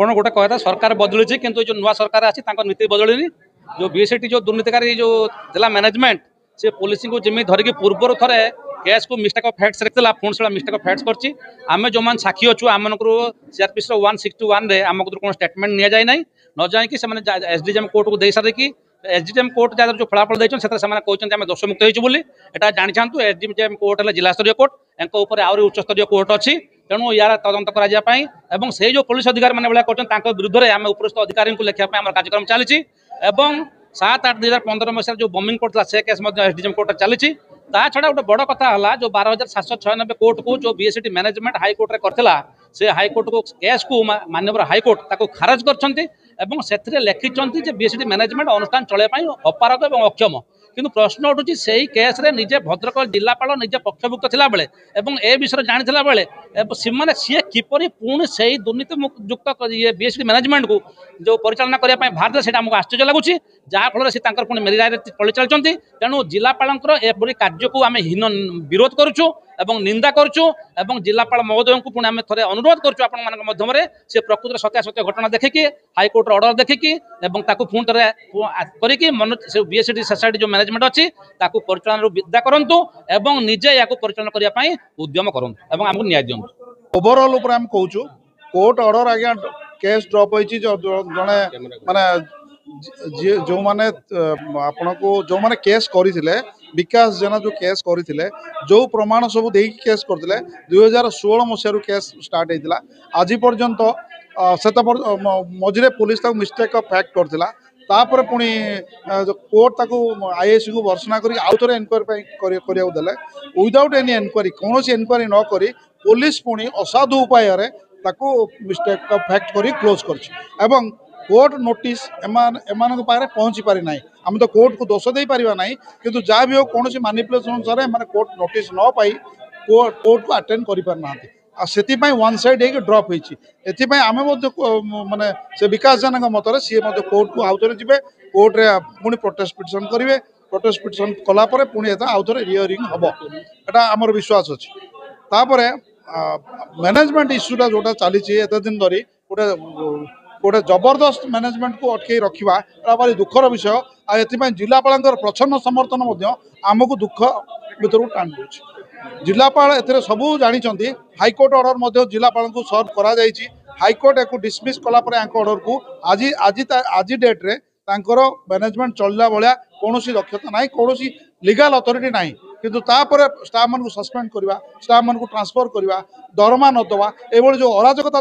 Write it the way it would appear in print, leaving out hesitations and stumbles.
आपण गोटे कहता सरकार बदली किंतु जो नुआ सरकार आसी नीति बदलनी जो बीएसटी जो दुर्नीतिकारी जो जिला मैनेजमेंट से पुलिस को जमी धरिकी पूर्वर थे केस को मिस्टेक ऑफ फैक्ट्स रखा पुणी से मिस्टेक ऑफ फैक्ट्स करछि आमे जो मान साक्षी अच्छु आम सीआरपीसी 161 रे आम कौन स्टेटमेंट नि जाए ना न जाकि एसडीजेएम कोर्ट को दे सारिकी एसडीजेएम कोर्ट जहाँ जो फलाफल देखते कहते आम दोषमुक्त होती एटा जानी था एसडीजेएम कोर्ट है जिला स्तरीय कोर्ट एंक आहरी उच्च स्तरीय कोर्ट अच्छी तेणु यार तदंत कर से जो पुलिस अधिकारी मैंने कर विरुद्ध में आम उपरिस्थ अधिकारी को लिखा कार्यक्रम चली 7-8-2015 मसीह जो बमिंग पड़ता से केस एसडीजेएम कोर्ट चली छड़ा गोटे बड़ कथा है जो 12,796 कोर्ट को जो बीएसटी मैनेजमेंट हाईकोर्ट करथिला से हाईकोर्ट को केस को माननीय हाईकोर्ट ताको खारज कर लिखिं बीएसटी मैनेजमेंट अनुष्ठान चलने अपारग और अक्षम किंतु प्रश्न उठुची से ही केस रे निजे भद्रक जिलापाल निजे पक्षभुक्त थिला बेले एवं ए विषय जानिथिला बेले सिमाने सी किपरि पुणी से ही दुर्नीति युक्त ये बीएसटी मैनेजमेंट को जो परिचालना करने बाहर से आमको आश्चर्य लगुच जहाँ फल से पुणी मेरी चली चलती तेणु जिलापाल एपरी कार्य को आम हीन विरोध करुचु एवं निंदा करुचु एवं जिलापाल महोदय को पुणी आम थे अनुरोध करुचु आपण माध्यम से प्रकृत सत्यासत्य घटना देखिकी हाईकोर्ट ऑर्डर देखिकी पुणी थे करके मन से बीएसटी सोसाइटी जो मैनेजमेंट अच्छी परिचालन विदा करंतु एवं निजे या परिचालन करने उद्यम करंतु एवं आमको न्याय दियंतु ओवरऑल ऊपर हम कहूँ कोर्ट ऑर्डर आज्ञा केस ड्रॉप होती जड़े माने जो माने आपण को जो माने केस करथिले विकास जेना जो केस करथिले जो प्रमाण सब देकी केस करथिले 2016 मसीह केस स्टार्ट होता आज पर्यंत से मझे पुलिस मिस्टेक ऑफ फैक्ट करथिला तापर पुणी कोर्ट ताको आईएएस को भर्सना करी आउ थे एनक्वारी करिया देले विदाउट एनी एनक्वारी कौन एनक्वारी न करी पुलिस पुणी असाधु उपाय ताको मिस्टेक ऑफ फैक्ट करी क्लोज कर कोर्ट नोटिस एमान पाखे पहुँची पारि ना आम तो कोर्ट को दोष दे पारिबा नहीं किंतु जहाँ भी हो कौन मैनिपुलेशन अनुसार एम कोर्ट नोटिस न पाई कोर्ट को अटेंड कर पारना से वन साइड हो ड्रप होती आम माने से विकास जनक मत सी कोर्ट को आउ थे जी कोर्ट रे पुणी प्रोटेस्ट पिटिशन करेंगे प्रोटेस्ट पिटिशन कलापर पुणी आउ थे रियरिंग हम एटा आमर विश्वास अच्छी तापर मैनेजमेंट इश्यूटा जोटा चली एत दिन धरी गोटे गोटे जबरदस्त मैनेजमेंट को अटकई रखा भारी दुखर विषय आपाल जिलापाल प्रच्छन्न समर्थन आमको दुख भर टाणी दूसरी जिलापाल ए सबू जानी हाईकोर्ट ऑर्डर जिलापाल को सर्व करा हाईकोर्ट एक डिसमिस कलापर ऑर्डर को आज डेट रे मैनेजमेंट चलला भाया कौन दक्षता ना कौन लीगल अथॉरिटी ना किंतु तापर स्टाफ मान को सस्पेंड करवा स्टाफ मान को ट्रांसफर करवा दरमा न दवा ये जो अराजकता